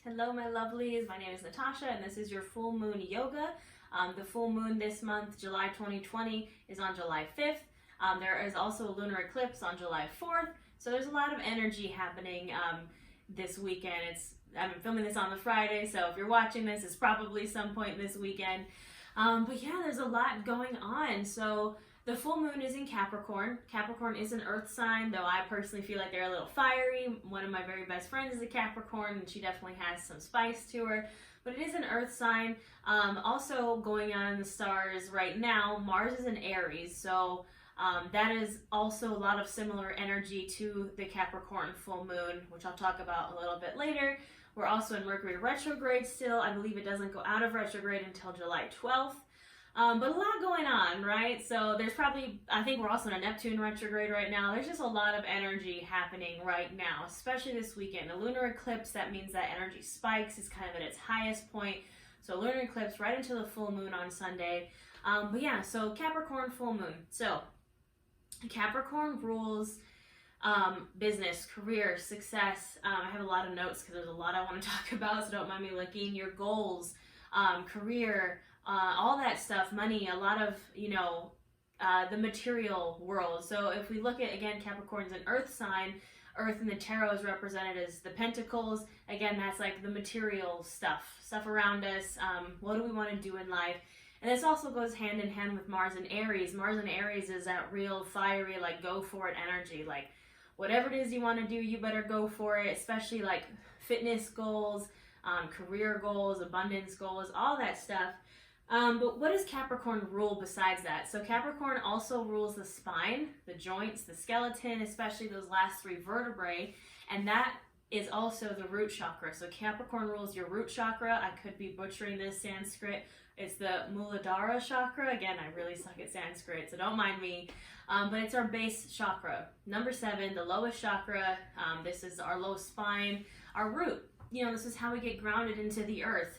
Hello, my lovelies. My name is Natasha, and this is your full moon yoga. The full moon this month, July 2020, is on July 5th. There is also a lunar eclipse on July 4th. So there's a lot of energy happening this weekend. I'm filming this on the Friday, so if you're watching this, it's probably some point this weekend. But yeah, there's a lot going on. So the full moon is in Capricorn. Capricorn is an earth sign, though I personally feel like they're a little fiery. One of my very best friends is a Capricorn, and she definitely has some spice to her. But it is an earth sign. Also going on in the stars right now, Mars is in Aries, so that is also a lot of similar energy to the Capricorn full moon, which I'll talk about a little bit later. We're also in Mercury retrograde still. I believe it doesn't go out of retrograde until July 12th. But a lot going on, right? So there's I think we're also in a Neptune retrograde right now. There's just a lot of energy happening right now, especially this weekend. The lunar eclipse, that means that energy spikes, is kind of at its highest point. So lunar eclipse right into the full moon on Sunday. But yeah, so Capricorn full moon. So Capricorn rules business, career, success. I have a lot of notes because there's a lot I want to talk about, so don't mind me looking. Your goals, career, all that stuff, money, a lot of, the material world. So if we look at, again, Capricorn's an earth sign. Earth in the tarot is represented as the pentacles. Again, that's like the material stuff around us. What do we want to do in life? And this also goes hand in hand with Mars and Aries. Mars and Aries is that real fiery, like, go for it energy. Like, whatever it is you want to do, you better go for it, especially like fitness goals, career goals, abundance goals, all that stuff. But what does Capricorn rule besides that? So Capricorn also rules the spine, the joints, the skeleton, especially those last three vertebrae, and that is also the root chakra. So Capricorn rules your root chakra. I could be butchering this Sanskrit. It's the Muladhara chakra. Again, I really suck at Sanskrit, so don't mind me. But it's our base chakra. Number 7, the lowest chakra. This is our low spine, our root. This is how we get grounded into the earth.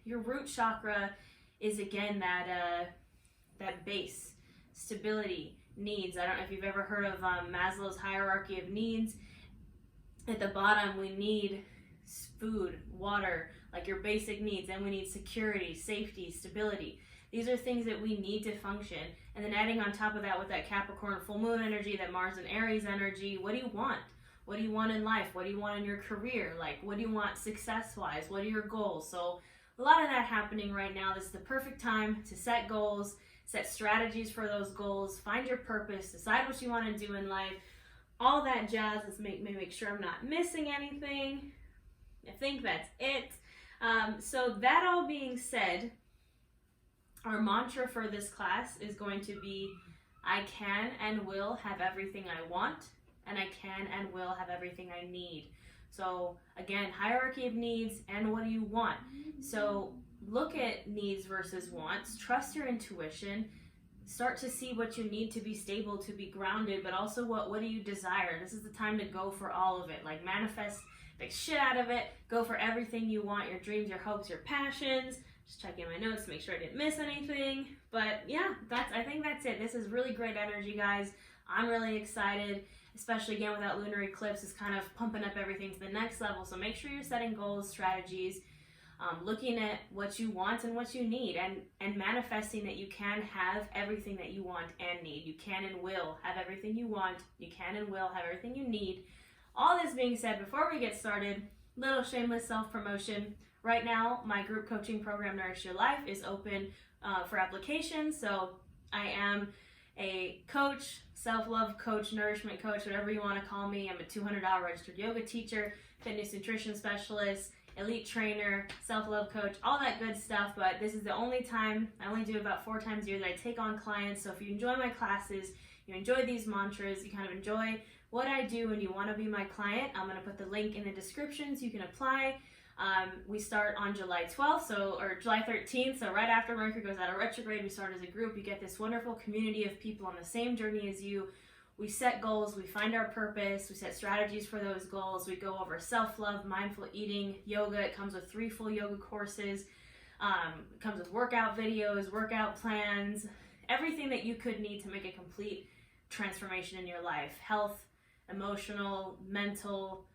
Your root chakra is, again, that base, stability, needs. I don't know if you've ever heard of Maslow's hierarchy of needs. At the bottom, we need food, water, like your basic needs. Then we need security, safety, stability. These are things that we need to function. And then adding on top of that with that Capricorn full moon energy, that Mars and Aries energy, what do you want? What do you want in life? What do you want in your career? Like, what do you want success-wise? What are your goals? So a lot of that happening right now. This is the perfect time to set goals, set strategies for those goals, find your purpose, decide what you want to do in life, all that jazz. Let's make sure I'm not missing anything. I think that's it. So that all being said, our mantra for this class is going to be, I can and will have everything I want, and I can and will have everything I need. So again, hierarchy of needs and what do you want? So look at needs versus wants, trust your intuition, start to see what you need to be stable, to be grounded, but also what do you desire? This is the time to go for all of it. Like, manifest the shit out of it, go for everything you want, your dreams, your hopes, your passions. Just checking my notes to make sure I didn't miss anything. But yeah, I think that's it. This is really great energy, guys. I'm really excited, especially again with that lunar eclipse. Is kind of pumping up everything to the next level. So make sure you're setting goals, strategies, looking at what you want and what you need, and manifesting that you can have everything that you want and need. You can and will have everything you want. You can and will have everything you need. All this being said, before we get started, little shameless self-promotion. Right now, my group coaching program, Nourish Your Life, is open for application. So I am a coach, self-love coach, nourishment coach, whatever you want to call me. I'm a $200 registered yoga teacher, fitness nutrition specialist, elite trainer, self-love coach, all that good stuff. But this is the only time, I only do it about 4 times a year that I take on clients. So if you enjoy my classes, you enjoy these mantras, you kind of enjoy what I do and you want to be my client, I'm going to put the link in the description so you can apply. We start on July 12th, or July 13th, so right after Mercury goes out of retrograde, we start as a group. You get this wonderful community of people on the same journey as you. We set goals, we find our purpose, we set strategies for those goals, we go over self-love, mindful eating, yoga. It comes with 3 full yoga courses. It comes with workout videos, workout plans, everything that you could need to make a complete transformation in your life. Health, emotional, mental,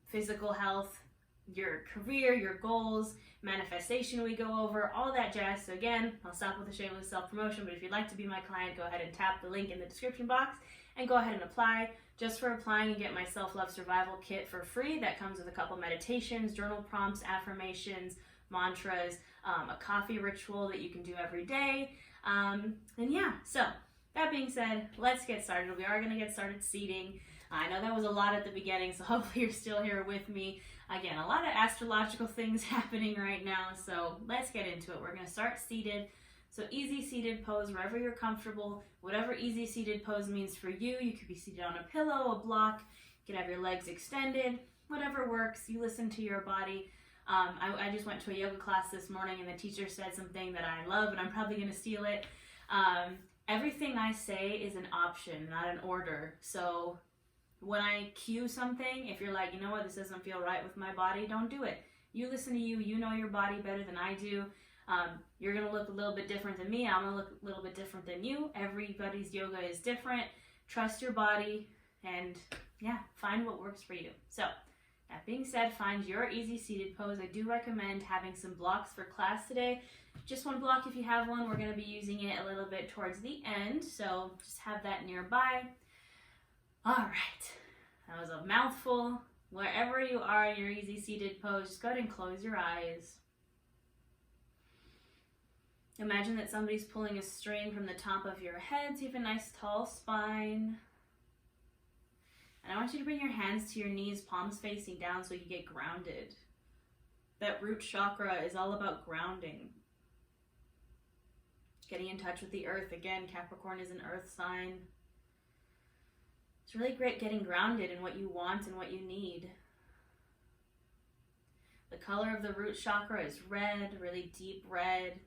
physical health, your career, your goals, manifestation we go over, all that jazz. So again, I'll stop with the shameless self-promotion, but if you'd like to be my client, go ahead and tap the link in the description box and go ahead and apply. Just for applying, you get my self-love survival kit for free. That comes with a couple meditations, journal prompts, affirmations, mantras, a coffee ritual that you can do every day. And yeah, so that being said, let's get started. We are going to get started seeding. I know that was a lot at the beginning, so hopefully you're still here with me. Again, a lot of astrological things happening right now, so let's get into it. We're going to start seated. So easy seated pose, wherever you're comfortable, whatever easy seated pose means for you. You could be seated on a pillow, a block, you can have your legs extended, whatever works. You listen to your body. I just went to a yoga class this morning and the teacher said something that I love and I'm probably going to steal it. Everything I say is an option, not an order. So when I cue something, if you're like, you know what, this doesn't feel right with my body, don't do it. You listen to you. You know your body better than I do. You're going to look a little bit different than me. I'm going to look a little bit different than you. Everybody's yoga is different. Trust your body and yeah, find what works for you. So that being said, find your easy seated pose. I do recommend having some blocks for class today. Just one block if you have one. We're going to be using it a little bit towards the end, so just have that nearby. All right, that was a mouthful. Wherever you are in your easy seated pose, just go ahead and close your eyes. Imagine that somebody's pulling a string from the top of your head, so you have a nice tall spine. And I want you to bring your hands to your knees, palms facing down so you get grounded. That root chakra is all about grounding. Getting in touch with the earth. Again, Capricorn is an earth sign. It's really great getting grounded in what you want and what you need. The color of the root chakra is red, really deep red.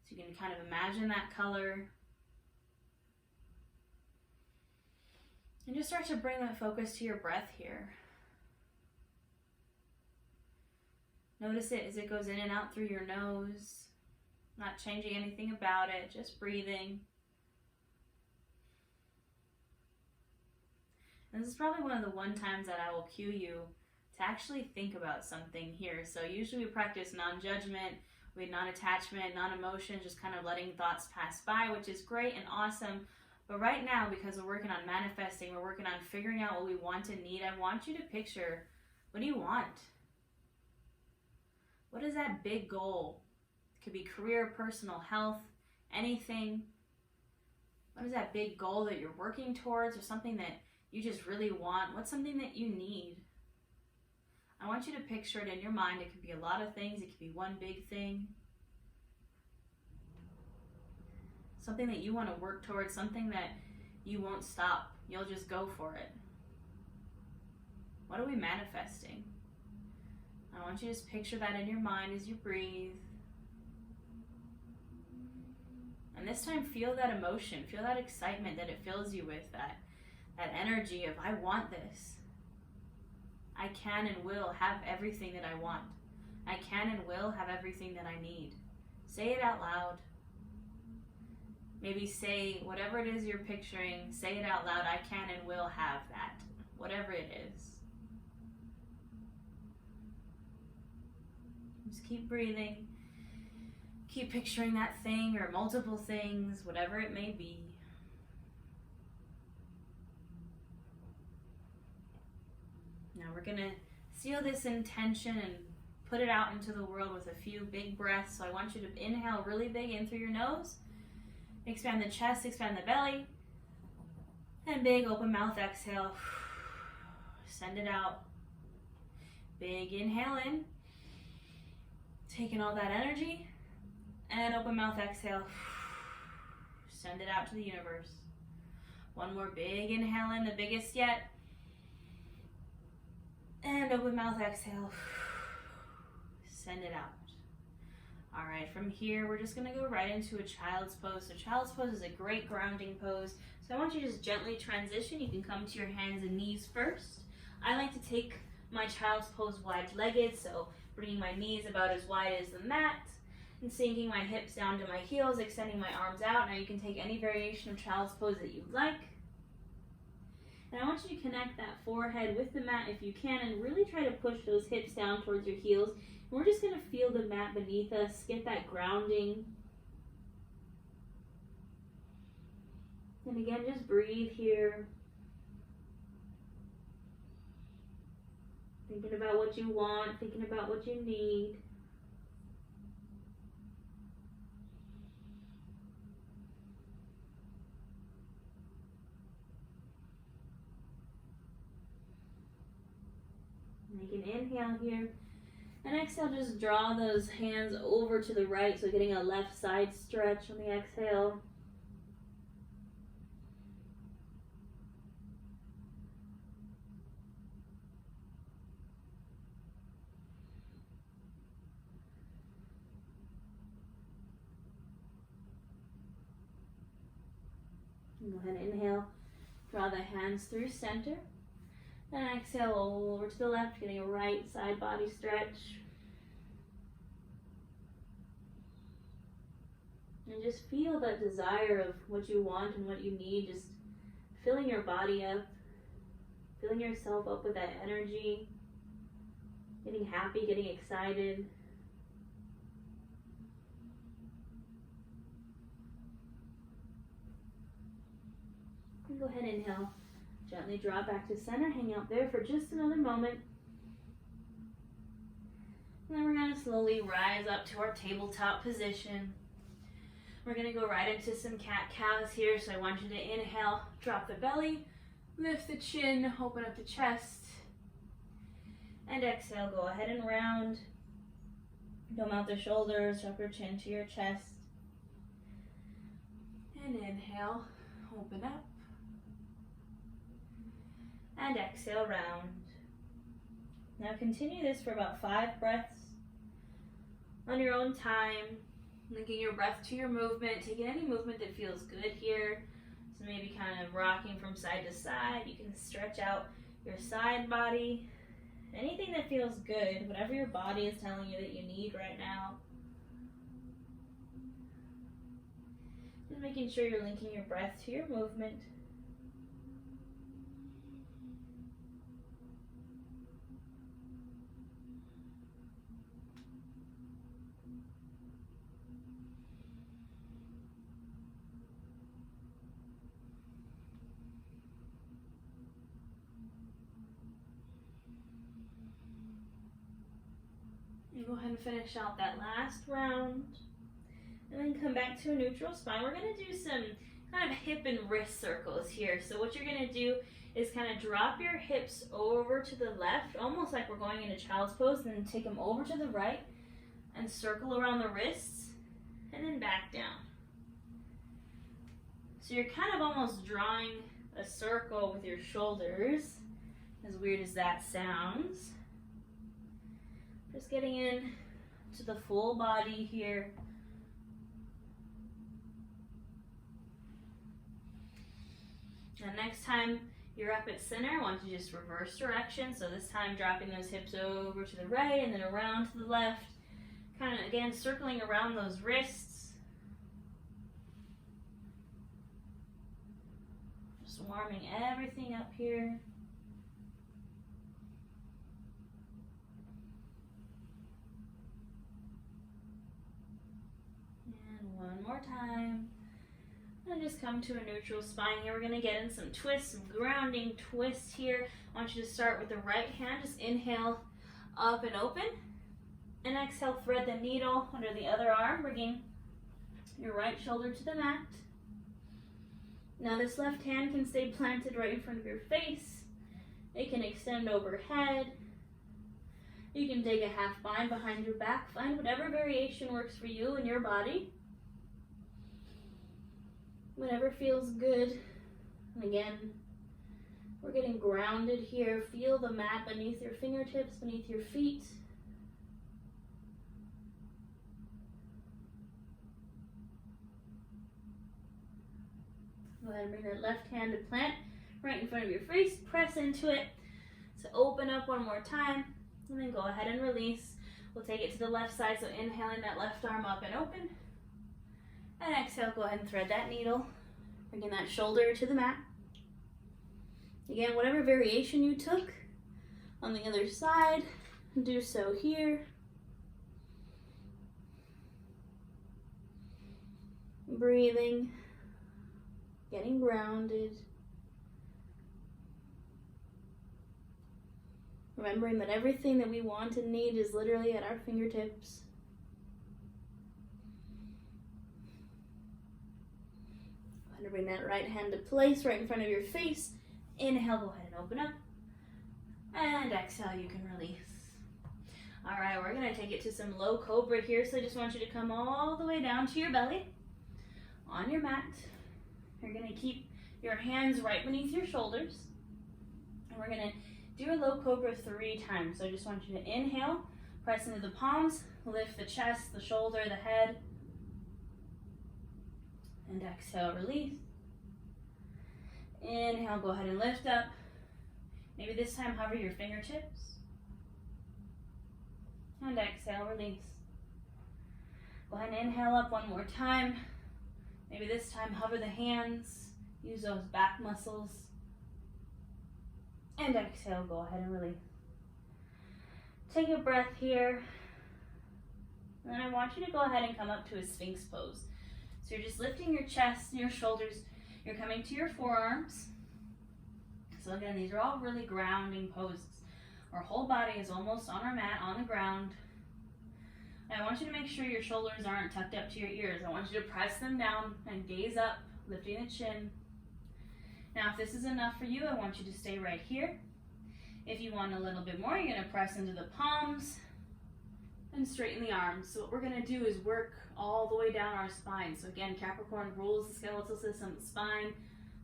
So you can kind of imagine that color. And just start to bring that focus to your breath here. Notice it as it goes in and out through your nose. Not changing anything about it, just breathing. And this is probably one of the times that I will cue you to actually think about something here. So usually we practice non-judgment, non-attachment, non-emotion, just kind of letting thoughts pass by, which is great and awesome. But right now, because we're working on manifesting, we're working on figuring out what we want and need, I want you to picture, what do you want? What is that big goal? It could be career, personal, health, anything. What is that big goal that you're working towards or something that you just really want? What's something that you need? I want you to picture it in your mind. It could be a lot of things. It could be one big thing. Something that you want to work towards, something that you won't stop. You'll just go for it. What are we manifesting? I want you to just picture that in your mind as you breathe. And this time, feel that emotion, feel that excitement that it fills you with, that energy of, I want this. I can and will have everything that I want. I can and will have everything that I need. Say it out loud. Maybe say whatever it is you're picturing, say it out loud. I can and will have that, whatever it is. Just keep breathing. Keep picturing that thing or multiple things, whatever it may be. Now we're going to seal this intention and put it out into the world with a few big breaths. So I want you to inhale really big in through your nose. Expand the chest, expand the belly. And big open mouth exhale. Send it out. Big inhale in. Taking all that energy. And open mouth exhale. Send it out to the universe. One more big inhale in, the biggest yet. And open mouth exhale. Send it out. All right, from here, we're just gonna go right into a child's pose. So child's pose is a great grounding pose. So I want you to just gently transition. You can come to your hands and knees first. I like to take my child's pose wide-legged, so bringing my knees about as wide as the mat and sinking my hips down to my heels, extending my arms out. Now you can take any variation of child's pose that you'd like. And I want you to connect that forehead with the mat if you can, and really try to push those hips down towards your heels. And we're just going to feel the mat beneath us, get that grounding. And again, just breathe here. Thinking about what you want, thinking about what you need. Make an inhale here. And exhale, just draw those hands over to the right, so getting a left side stretch on the exhale. Go ahead and inhale, draw the hands through center. And exhale over to the left, getting a right side body stretch. And just feel that desire of what you want and what you need, just filling your body up, filling yourself up with that energy, getting happy, getting excited. And go ahead and inhale. Gently draw back to center, hang out there for just another moment. And then we're going to slowly rise up to our tabletop position. We're going to go right into some cat-cows here, so I want you to inhale, drop the belly, lift the chin, open up the chest, and exhale, go ahead and round. Dome out the shoulders, drop your chin to your chest, and inhale, open up. And exhale, round. Now continue this for about 5 breaths on your own time, linking your breath to your movement, taking any movement that feels good here. So maybe kind of rocking from side to side. You can stretch out your side body. Anything that feels good, whatever your body is telling you that you need right now. Just making sure you're linking your breath to your movement. And go ahead and finish out that last round. And then come back to a neutral spine. We're going to do some kind of hip and wrist circles here. So what you're going to do is kind of drop your hips over to the left, almost like we're going into child's pose, and then take them over to the right and circle around the wrists and then back down. So you're kind of almost drawing a circle with your shoulders, as weird as that sounds. Just getting in to the full body here. And next time you're up at center, I want you to just reverse direction. So this time dropping those hips over to the right and then around to the left. Kind of, again, circling around those wrists. Just warming everything up here. One more time. And just come to a neutral spine here. We're going to get in some twists, some grounding twists here. I want you to start with the right hand. Just inhale up and open. And exhale, thread the needle under the other arm, bringing your right shoulder to the mat. Now this left hand can stay planted right in front of your face. It can extend overhead. You can take a half bind behind your back. Find whatever variation works for you and your body. Whatever feels good. And again, we're getting grounded here. Feel the mat beneath your fingertips, beneath your feet. Go ahead and bring that left hand to plant right in front of your face. Press into it. So open up one more time. And then go ahead and release. We'll take it to the left side. So inhaling that left arm up and open. And exhale, go ahead and thread that needle. Bringing that shoulder to the mat. Again, whatever variation you took on the other side, do so here. Breathing, getting grounded. Remembering that everything that we want and need is literally at our fingertips. Go ahead and bring that right hand to place right in front of your face. Inhale, go ahead and open up. And exhale, you can release. All right, we're gonna take it to some low cobra here. So I just want you to come all the way down to your belly on your mat. You're gonna keep your hands right beneath your shoulders. And we're gonna do a low cobra 3 times. So I just want you to inhale, press into the palms, lift the chest, the shoulder, the head. And exhale, release. Inhale, go ahead and lift up. Maybe this time hover your fingertips. And exhale, release. Go ahead and inhale up one more time. Maybe this time hover the hands. Use those back muscles. And exhale, go ahead and release. Take a breath here. And then I want you to go ahead and come up to a Sphinx pose. So you're just lifting your chest and your shoulders. You're coming to your forearms. So again, these are all really grounding poses. Our whole body is almost on our mat, on the ground. And I want you to make sure your shoulders aren't tucked up to your ears. I want you to press them down and gaze up, lifting the chin. Now, if this is enough for you, I want you to stay right here. If you want a little bit more, you're gonna press into the palms and straighten the arms. So what we're gonna do is work all the way down our spine. So again, Capricorn rules the skeletal system, the spine,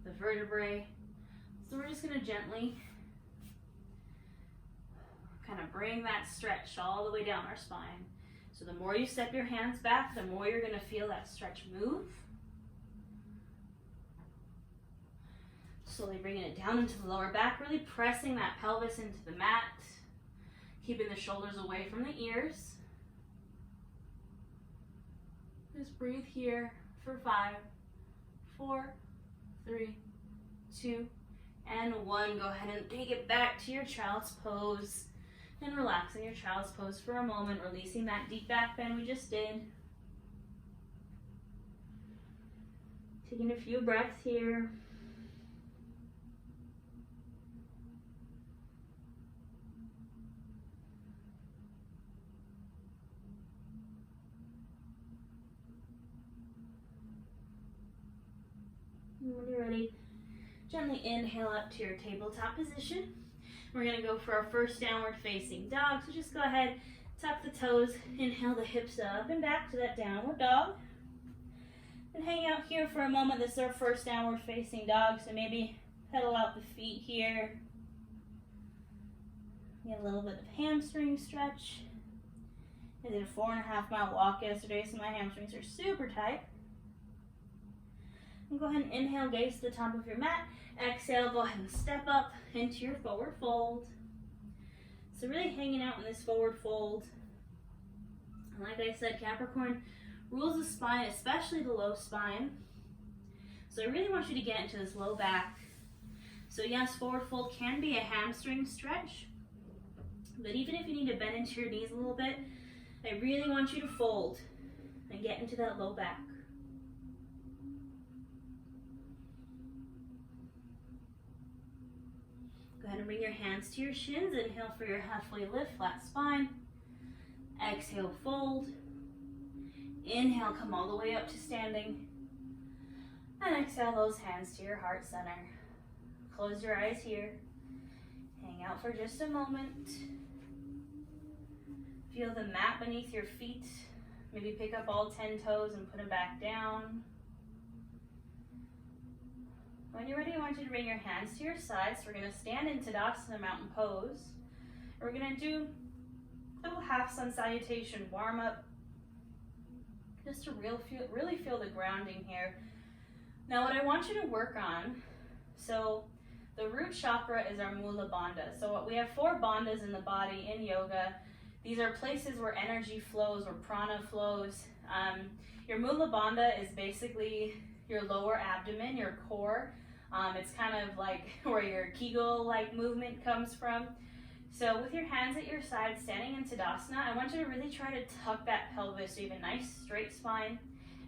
the vertebrae. So we're just gonna gently kind of bring that stretch all the way down our spine. So the more you step your hands back, the more you're gonna feel that stretch move. Slowly bringing it down into the lower back, really pressing that pelvis into the mat, keeping the shoulders away from the ears. Just breathe here for 5, 4, 3, 2, and 1. Go ahead and take it back to your child's pose and relax in your child's pose for a moment, releasing that deep back bend we just did. Taking a few breaths here. When you're ready, gently inhale up to your tabletop position. We're gonna go for our first downward facing dog. So just go ahead, tuck the toes, inhale the hips up and back to that downward dog. And hang out here for a moment. This is our first downward facing dog. So maybe pedal out the feet here. Get a little bit of hamstring stretch. I did a 4.5-mile walk yesterday, so my hamstrings are super tight. And go ahead and inhale, gaze to the top of your mat. Exhale, go ahead and step up into your forward fold. So really hanging out in this forward fold. And like I said, Capricorn rules the spine, especially the low spine. So I really want you to get into this low back. So yes, forward fold can be a hamstring stretch. But even if you need to bend into your knees a little bit, I really want you to fold and get into that low back. Go ahead and bring your hands to your shins. Inhale for your halfway lift, flat spine. Exhale, fold. Inhale, come all the way up to standing. And exhale those hands to your heart center. Close your eyes here. Hang out for just a moment. Feel the mat beneath your feet. Maybe pick up all 10 toes and put them back down. When you're ready, I want you to bring your hands to your sides. So we're going to stand in Tadasana mountain pose. We're going to do a little half sun salutation warm up. Just to really feel the grounding here. Now what I want you to work on, so the root chakra is our Mula Bandha. So we have 4 bandhas in the body in yoga. These are places where energy flows, where prana flows. Your Mula Bandha is basically your lower abdomen, your core. It's kind of like where your Kegel-like movement comes from. So with your hands at your side, standing in Tadasana, I want you to really try to tuck that pelvis so you have a nice straight spine,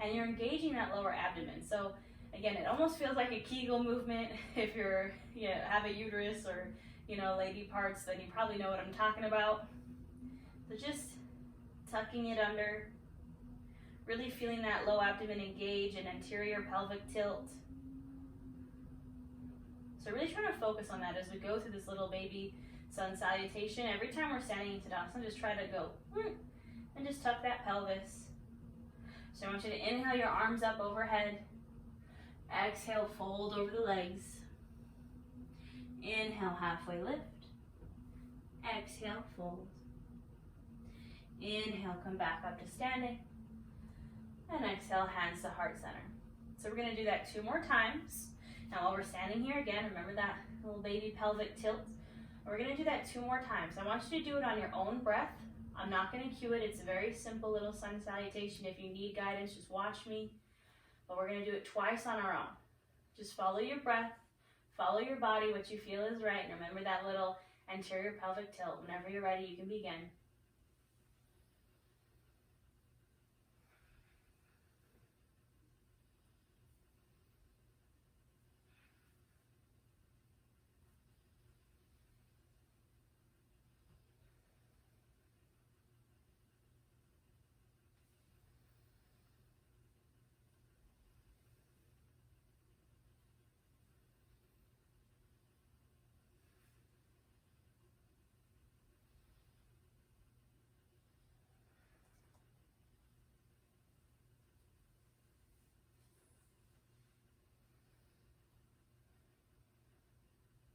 and you're engaging that lower abdomen. So again, it almost feels like a Kegel movement. If you have a uterus or lady parts, then you probably know what I'm talking about. So just tucking it under, really feeling that low abdomen engage and anterior pelvic tilt. So really trying to focus on that as we go through this little baby sun salutation. Every time we're standing in Tadasana, just try to go and just tuck that pelvis. So I want you to inhale your arms up overhead. Exhale, fold over the legs. Inhale, halfway lift. Exhale, fold. Inhale, come back up to standing. And exhale, hands to heart center. So we're going to do that 2 more times. Now while we're standing here, again, remember that little baby pelvic tilt. We're going to do that 2 more times. I want you to do it on your own breath. I'm not going to cue it. It's a very simple little sun salutation. If you need guidance, just watch me. But we're going to do it twice on our own. Just follow your breath, follow your body, what you feel is right, and remember that little anterior pelvic tilt. Whenever you're ready, you can begin.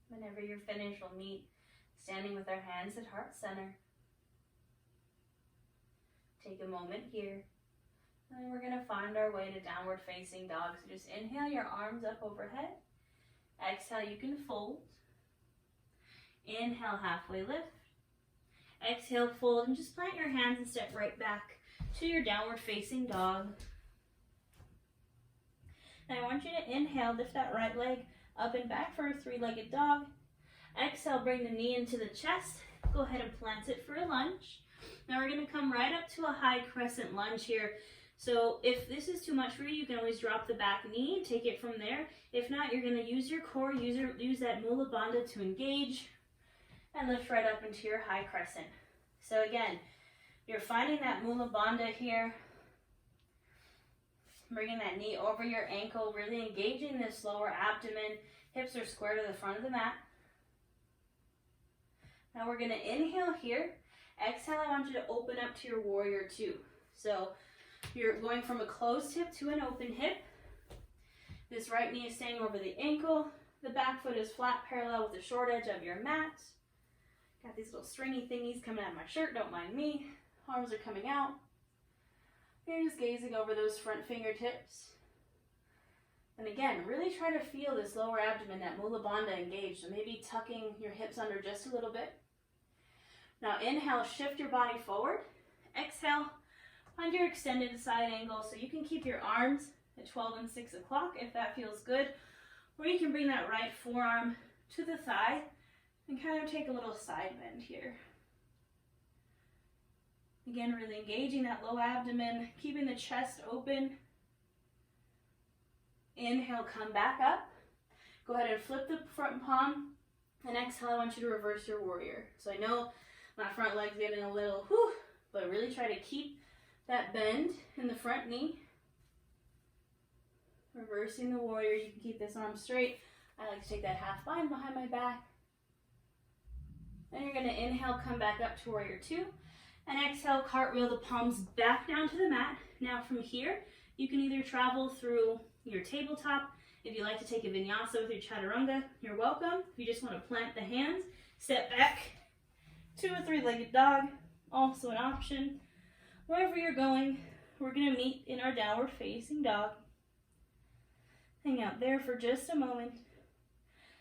Whenever you're finished, we'll meet standing with our hands at heart center. Take a moment here. And then we're going to find our way to downward facing dog. So just inhale your arms up overhead. Exhale, you can fold. Inhale, halfway lift. Exhale, fold, and just plant your hands and step right back to your downward facing dog. Now I want you to inhale, lift that right leg up and back for a 3-legged dog. Exhale, bring the knee into the chest. Go ahead and plant it for a lunge. Now we're going to come right up to a high crescent lunge here. So if this is too much for you, you can always drop the back knee, take it from there. If not, you're going to use your core, use that Mula Bandha to engage, and lift right up into your high crescent. So again, you're finding that Mula Bandha here, bringing that knee over your ankle, really engaging this lower abdomen. Hips are square to the front of the mat. Now we're going to inhale here. Exhale, I want you to open up to your warrior 2. So you're going from a closed hip to an open hip. This right knee is staying over the ankle. The back foot is flat parallel with the short edge of your mat. Got these little stringy thingies coming out of my shirt, don't mind me. Arms are coming out. You're just gazing over those front fingertips. And again, really try to feel this lower abdomen, that Mula Bandha engaged. So maybe tucking your hips under just a little bit. Now inhale, shift your body forward. Exhale, find your extended side angle so you can keep your arms at 12 and 6 o'clock if that feels good. Or you can bring that right forearm to the thigh and kind of take a little side bend here. Again, really engaging that low abdomen, keeping the chest open. Inhale, come back up. Go ahead and flip the front palm. And exhale, I want you to reverse your warrior. So I know my front leg's getting a little whew, but really try to keep that bend in the front knee. Reversing the warrior, you can keep this arm straight. I like to take that half bind behind my back. Then you're going to inhale, come back up to warrior 2. And exhale, cartwheel the palms back down to the mat. Now from here, you can either travel through your tabletop. If you like to take a vinyasa with your chaturanga, you're welcome. If you just want to plant the hands, step back to a 3-legged dog, also an option. Wherever you're going, we're going to meet in our downward facing dog. Hang out there for just a moment.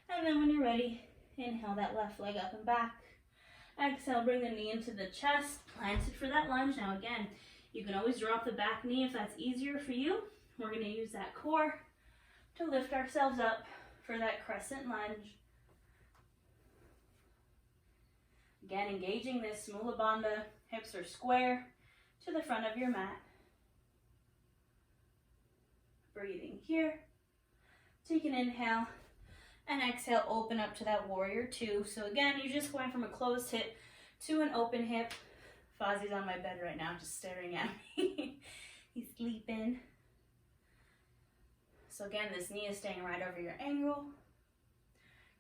And then when you're ready, inhale that left leg up and back. Exhale, bring the knee into the chest, plant it for that lunge. Now again, you can always drop the back knee if that's easier for you. We're going to use that core to lift ourselves up for that crescent lunge. Again, engaging this Mula Bandha, hips are square to the front of your mat. Breathing here. Take an inhale and exhale, open up to that warrior two. So again, you're just going from a closed hip to an open hip. Fozzie's on my bed right now, just staring at me. He's sleeping. So again, this knee is staying right over your ankle.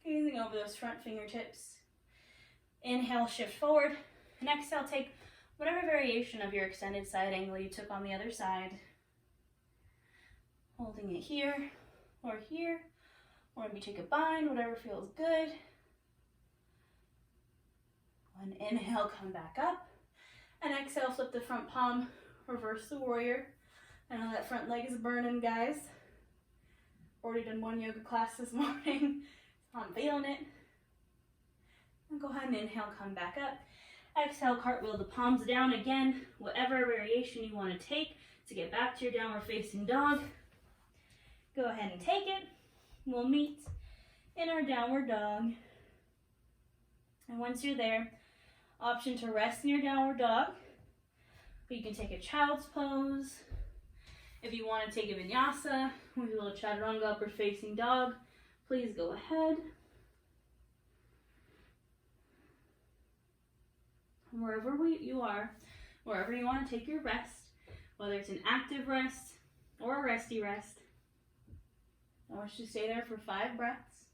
Gazing over those front fingertips. Inhale, shift forward. And exhale, take whatever variation of your extended side angle you took on the other side. Holding it here, or maybe take a bind, whatever feels good. One inhale, come back up. And exhale, flip the front palm, reverse the warrior. I know that front leg is burning, guys. Already done one yoga class this morning, so I'm feeling it. And go ahead and inhale, come back up. Exhale, cartwheel the palms down again, whatever variation you want to take to get back to your downward facing dog. Go ahead and take it. We'll meet in our downward dog. And once you're there, option to rest in your downward dog. You can take a child's pose. If you want to take a vinyasa with a little chaturanga upward facing dog, please go ahead. Wherever you are, wherever you want to take your rest, whether it's an active rest or a resty rest, I want you to stay there for 5 breaths.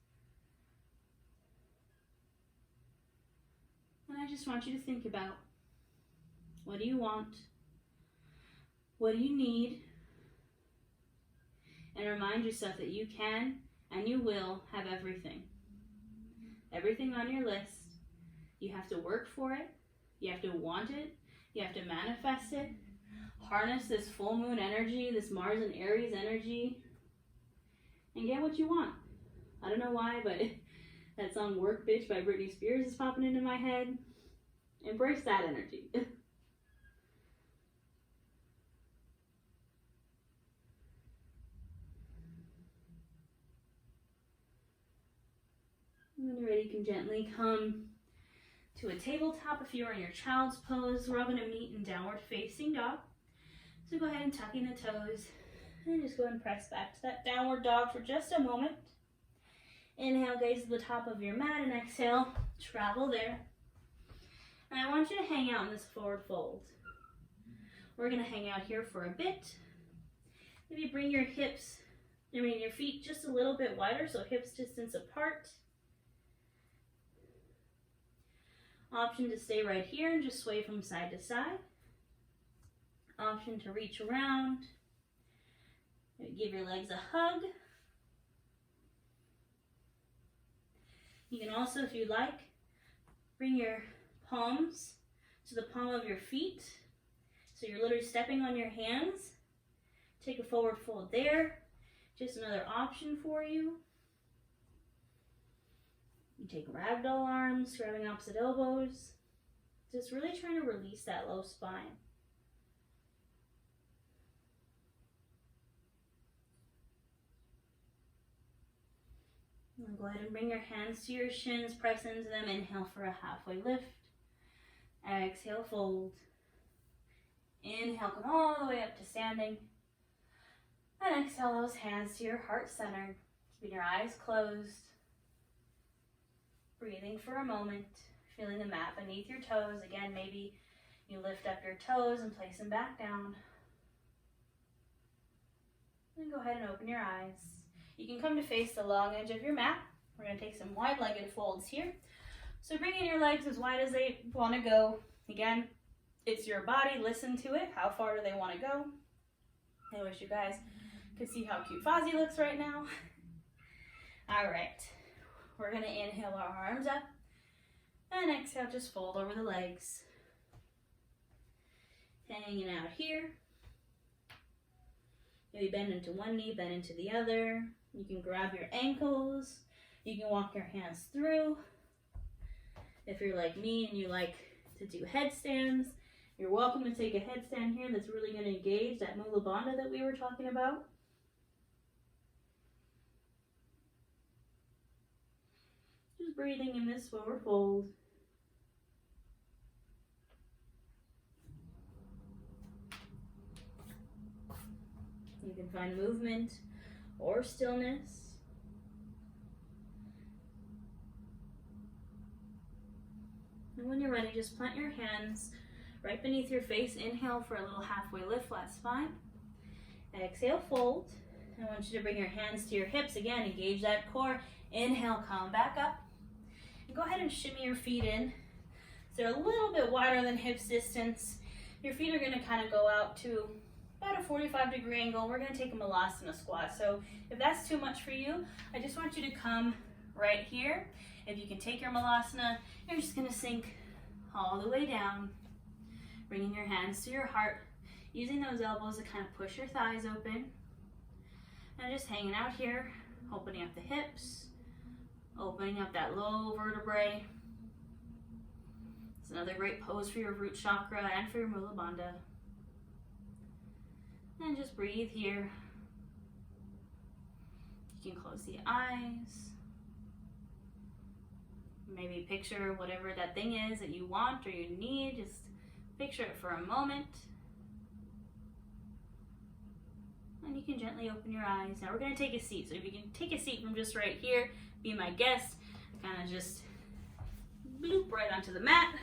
And I just want you to think about, what do you want? What do you need? And remind yourself that you can and you will have everything. Everything on your list. You have to work for it. You have to want it. You have to manifest it. Harness this full moon energy, this Mars and Aries energy, and get what you want. I don't know why, but that song Work Bitch by Britney Spears is popping into my head. Embrace that energy. When you're ready, you can gently come to a tabletop. If you're in your child's pose, we're all going to meet in downward facing dog. So go ahead and tuck in the toes and just go ahead and press back to that downward dog for just a moment. Inhale, gaze to the top of your mat, and exhale, travel there. And I want you to hang out in this forward fold. We're going to hang out here for a bit. Maybe bring your your feet just a little bit wider, so hips distance apart. Option to stay right here and just sway from side to side. Option to reach around. Maybe give your legs a hug. You can also, if you like, bring your palms to the palm of your feet. So you're literally stepping on your hands. Take a forward fold there. Just another option for you. You take ragdoll arms, grabbing opposite elbows. Just really trying to release that low spine. And go ahead and bring your hands to your shins, press into them. Inhale for a halfway lift. Exhale, fold. Inhale, come all the way up to standing. And exhale those hands to your heart center, keeping your eyes closed. Breathing for a moment, feeling the mat beneath your toes. Again, maybe you lift up your toes and place them back down. Then go ahead and open your eyes. You can come to face the long edge of your mat. We're going to take some wide-legged folds here. So bring in your legs as wide as they want to go. Again, it's your body. Listen to it. How far do they want to go? I wish you guys could see how cute Fozzie looks right now. All right. We're going to inhale our arms up and exhale, just fold over the legs. Hanging out here. Maybe bend into one knee, bend into the other. You can grab your ankles. You can walk your hands through. If you're like me and you like to do headstands, you're welcome to take a headstand here that's really going to engage that Mula Bandha that we were talking about. Just breathing in this forward fold. You can find movement or stillness. And when you're ready, just plant your hands right beneath your face. Inhale for a little halfway lift, flat spine. Exhale, fold. I want you to bring your hands to your hips. Again, engage that core. Inhale, come back up. And go ahead and shimmy your feet in. So they're a little bit wider than hips distance. Your feet are going to kind of go out to about a 45-degree angle. We're going to take a Malasana squat. So if that's too much for you, I just want you to come right here. If you can take your Malasana, you're just going to sink all the way down, bringing your hands to your heart, using those elbows to kind of push your thighs open, and just hanging out here, opening up the hips, opening up that low vertebrae. It's another great pose for your root chakra and for your Mula Bandha. And just breathe here. You can close the eyes. Maybe picture whatever that thing is that you want or you need. Just picture it for a moment. And you can gently open your eyes. Now we're going to take a seat. So if you can take a seat from just right here, be my guest, kind of just bloop right onto the mat.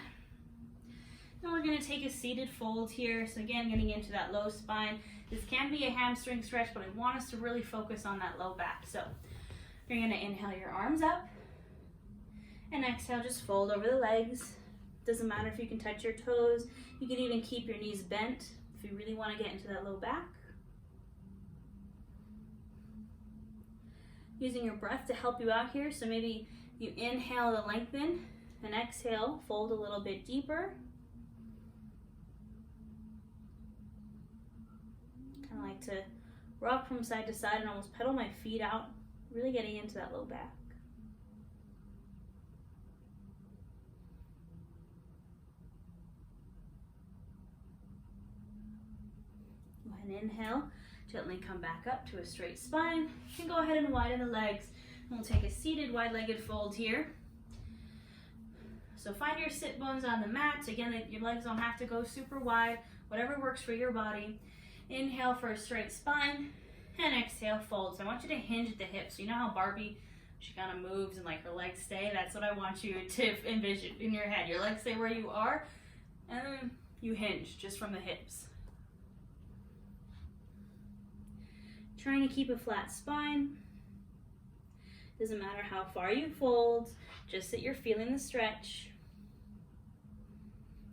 And we're going to take a seated fold here. So again, getting into that low spine. This can be a hamstring stretch, but I want us to really focus on that low back. So you're going to inhale your arms up. And exhale, just fold over the legs. Doesn't matter if you can touch your toes. You can even keep your knees bent if you really want to get into that low back. Using your breath to help you out here. So maybe you inhale to lengthen and exhale, fold a little bit deeper. Kind of like to rock from side to side and almost pedal my feet out, really getting into that low back. Go ahead and inhale. Gently come back up to a straight spine. You can go ahead and widen the legs. And we'll take a seated wide-legged fold here. So find your sit bones on the mat. Again, your legs don't have to go super wide. Whatever works for your body. Inhale for a straight spine. And exhale, fold. So I want you to hinge at the hips. So you know how Barbie, she kind of moves and like her legs stay? That's what I want you to envision in your head. Your legs stay where you are. And then you hinge just from the hips. Trying to keep a flat spine. Doesn't matter how far you fold, just that you're feeling the stretch.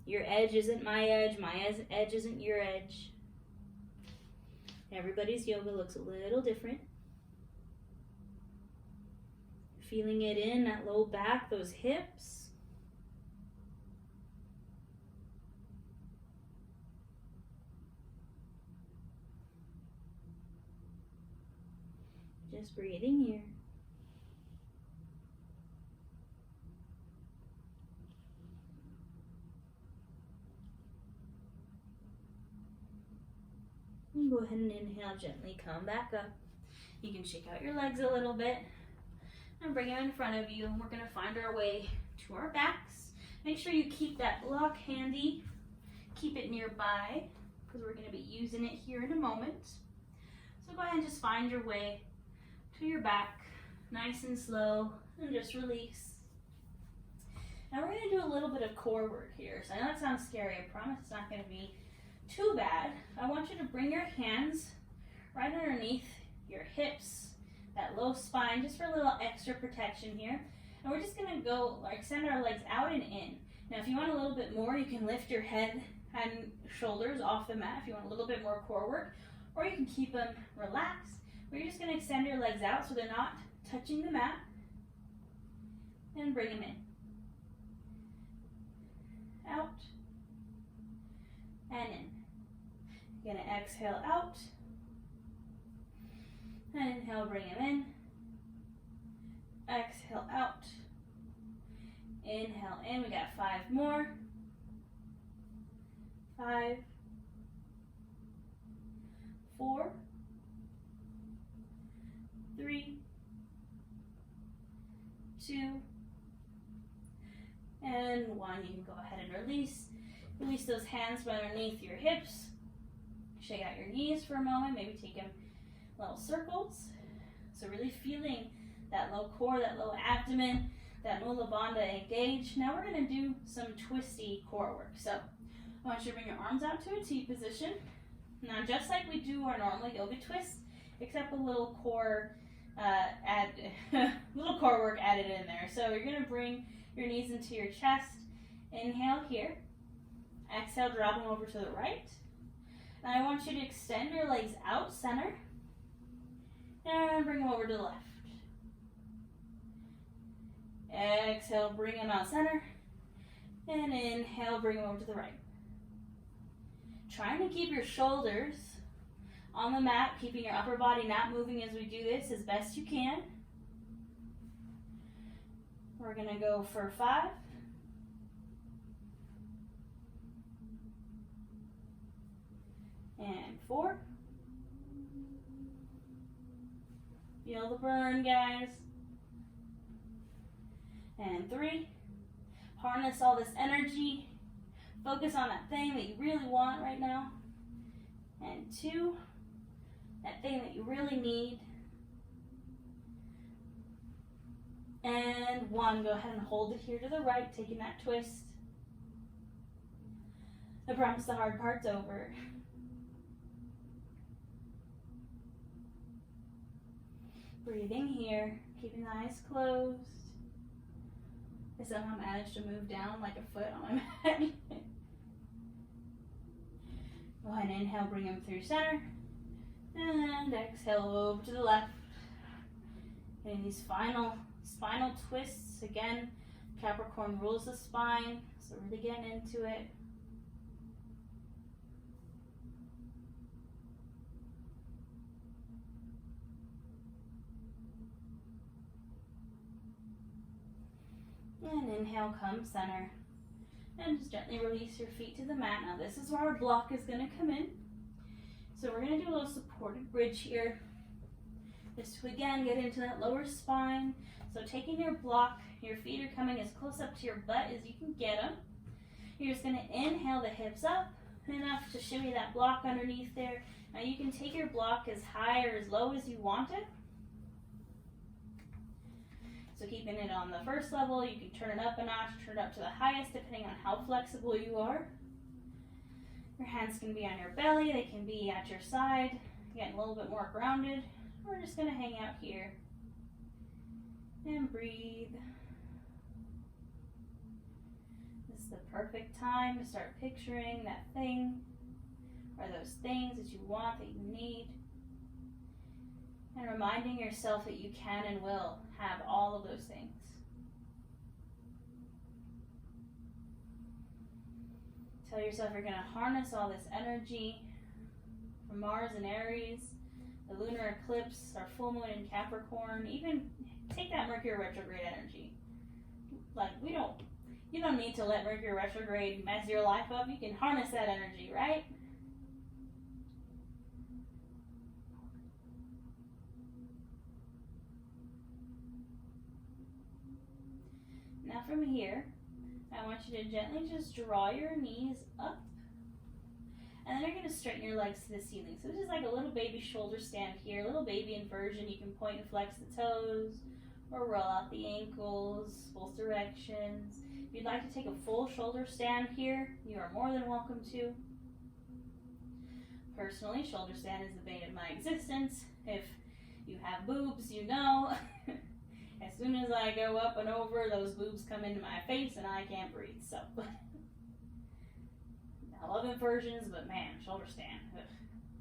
Your edge isn't my edge isn't your edge. Everybody's yoga looks a little different. Feeling it in that low back, those hips. Just breathing here. And go ahead and inhale, gently come back up. You can shake out your legs a little bit and bring them in front of you. And we're going to find our way to our backs. Make sure you keep that block handy. Keep it nearby because we're going to be using it here in a moment. So go ahead and just find your way to your back, nice and slow, and just release. Now we're going to do a little bit of core work here. So I know it sounds scary. I promise it's not going to be too bad. I want you to bring your hands right underneath your hips, that low spine, just for a little extra protection here. And we're just going to go, extend our legs out and in. Now if you want a little bit more, you can lift your head and shoulders off the mat if you want a little bit more core work, or you can keep them relaxed. But you're just going to extend your legs out so they're not touching the mat, and bring them in. Out and in. You're going to exhale out and inhale, bring them in. Exhale out. Inhale in. We got 5 more. 5, 4, 3, 2, and 1. You can go ahead and release. Release those hands from underneath your hips. Shake out your knees for a moment. Maybe take them little circles. So really feeling that low core, that low abdomen, that mula bandha engaged. Now we're going to do some twisty core work. So I want you to bring your arms out to a T position. Now just like we do our normal yoga twist, except a little core little core work added in there. So you're going to bring your knees into your chest. Inhale here. Exhale, drop them over to the right. And I want you to extend your legs out center. And bring them over to the left. Exhale, bring them out center. And inhale, bring them over to the right. Trying to keep your shoulders on the mat, keeping your upper body not moving as we do this as best you can. We're going to go for 5. And 4. Feel the burn, guys. And 3. Harness all this energy. Focus on that thing that you really want right now. And 2. That thing that you really need. And 1. Go ahead and hold it here to the right, taking that twist. I promise the hard part's over. Breathing here, keeping the eyes closed. I somehow managed to move down like a foot on my mat. Go ahead and inhale, bring them through center. And exhale over to the left. Getting these final spinal twists. Again, Capricorn rules the spine, so really getting into it. And inhale, come center. And just gently release your feet to the mat. Now this is where our block is going to come in. So we're going to do a little supported bridge here. Just to again get into that lower spine. So taking your block, your feet are coming as close up to your butt as you can get them. You're just going to inhale the hips up enough to shimmy that block underneath there. Now you can take your block as high or as low as you want it. So keeping it on the first level, you can turn it up a notch, turn it up to the highest depending on how flexible you are. Your hands can be on your belly, they can be at your side, getting a little bit more grounded. We're just going to hang out here and breathe. This is the perfect time to start picturing that thing or those things that you want, that you need. And reminding yourself that you can and will have all of those things. Tell yourself you're going to harness all this energy from Mars and Aries, the lunar eclipse, our full moon in Capricorn. Even take that Mercury retrograde energy. Like, you don't need to let Mercury retrograde mess your life up. You can harness that energy, right? Now from here, I want you to gently just draw your knees up. And then you're going to straighten your legs to the ceiling. So this is like a little baby shoulder stand here, a little baby inversion. You can point and flex the toes or roll out the ankles, both directions. If you'd like to take a full shoulder stand here, you are more than welcome to. Personally, shoulder stand is the bane of my existence. If you have boobs, you know. As soon as I go up and over, those boobs come into my face and I can't breathe. So, I love inversions, but man, shoulder stand. Ugh.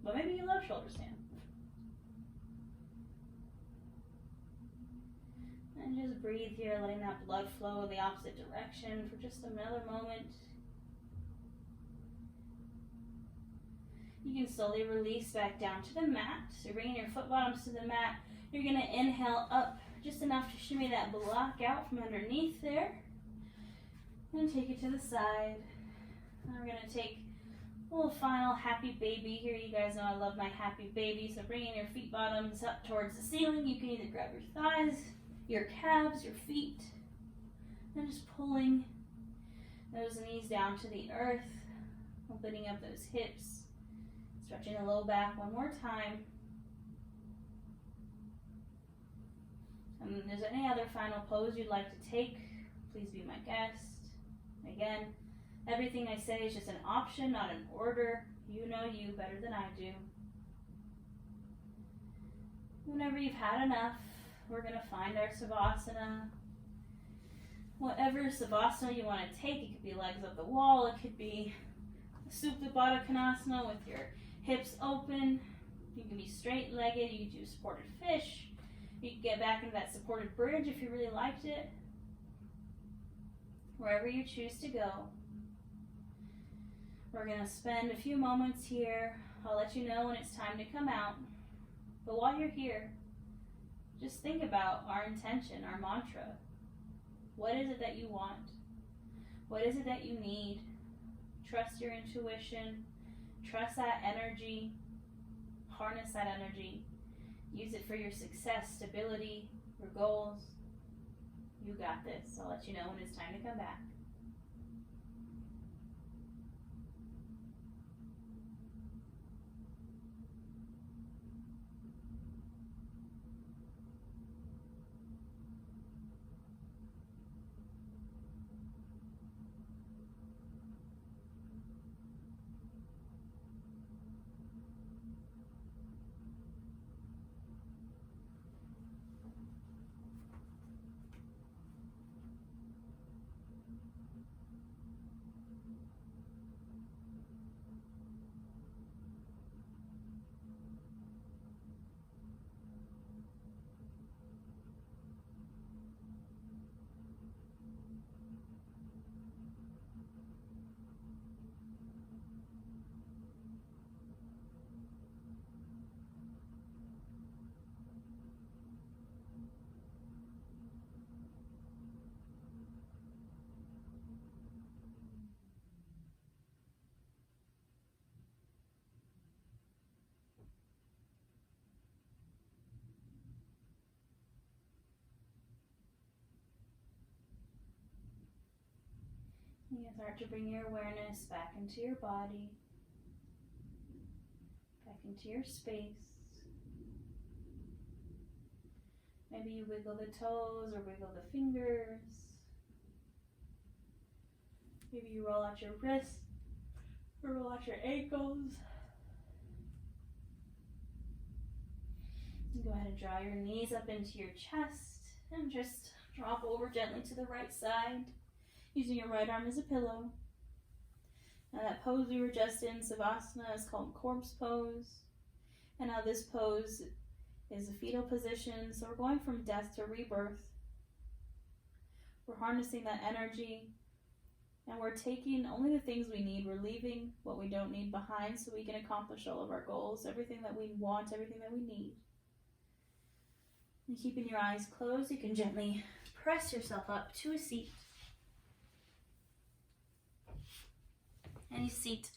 But maybe you love shoulder stand. And just breathe here, letting that blood flow in the opposite direction for just another moment. You can slowly release back down to the mat. So you're bringing your foot bottoms to the mat. You're going to inhale up just enough to shimmy that block out from underneath there. And take it to the side. And we're going to take a little final happy baby here. You guys know I love my happy baby. So bringing your feet bottoms up towards the ceiling. You can either grab your thighs, your calves, your feet. And just pulling Those knees down to the earth, opening up those hips, stretching the low back one more time. And if there's any other final pose you'd like to take, please be my guest. Again, everything I say is just an option, not an order. You know you better than I do. Whenever you've had enough, we're going to find our Savasana. Whatever Savasana you want to take, it could be legs up the wall, it could be Supta Baddha Konasana with your hips open. You can be straight-legged, you can do supported fish. You can get back into that supported bridge if you really liked it. Wherever you choose to go. We're going to spend a few moments here. I'll let you know when it's time to come out. But while you're here, just think about our intention, our mantra. What is it that you want? What is it that you need? Trust your intuition. Trust that energy. Harness that energy. Use it for your success, stability, your goals. You got this. I'll let you know when it's time to come back. You can start to bring your awareness back into your body, back into your space. Maybe you wiggle the toes or wiggle the fingers. Maybe you roll out your wrists or roll out your ankles. You go ahead and draw your knees up into your chest and just drop over gently to the right side, using your right arm as a pillow. Now that pose we were just in, Savasana, is called corpse pose. And now this pose is a fetal position, so we're going from death to rebirth. We're harnessing that energy, and we're taking only the things we need. We're leaving what we don't need behind so we can accomplish all of our goals, everything that we want, everything that we need. And keeping your eyes closed, you can gently press yourself up to a seat. Any seat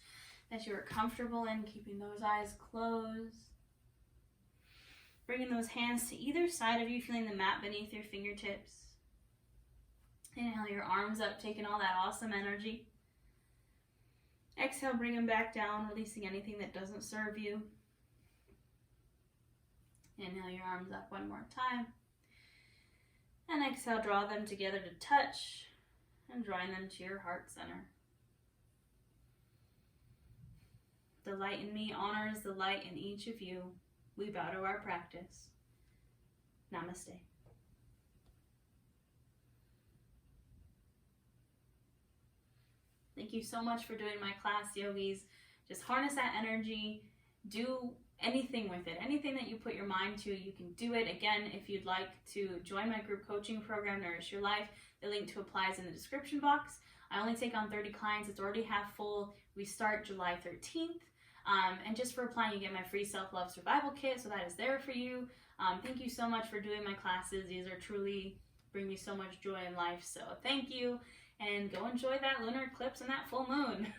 that you are comfortable in, keeping those eyes closed. Bringing those hands to either side of you, feeling the mat beneath your fingertips. Inhale your arms up, taking all that awesome energy. Exhale, bring them back down, releasing anything that doesn't serve you. Inhale your arms up one more time. And exhale, draw them together to touch and drawing them to your heart center. The light in me honors the light in each of you. We bow to our practice. Namaste. Thank you so much for doing my class, yogis. Just harness that energy. Do anything with it. Anything that you put your mind to, you can do it. Again, if you'd like to join my group coaching program, Nourish Your Life, the link to apply is in the description box. I only take on 30 clients. It's already half full. We start July 13th. And just for applying, you get my free self-love survival kit, so that is there for you. Thank you so much for doing my classes. These are truly bring me so much joy in life. So thank you, and go enjoy that lunar eclipse and that full moon.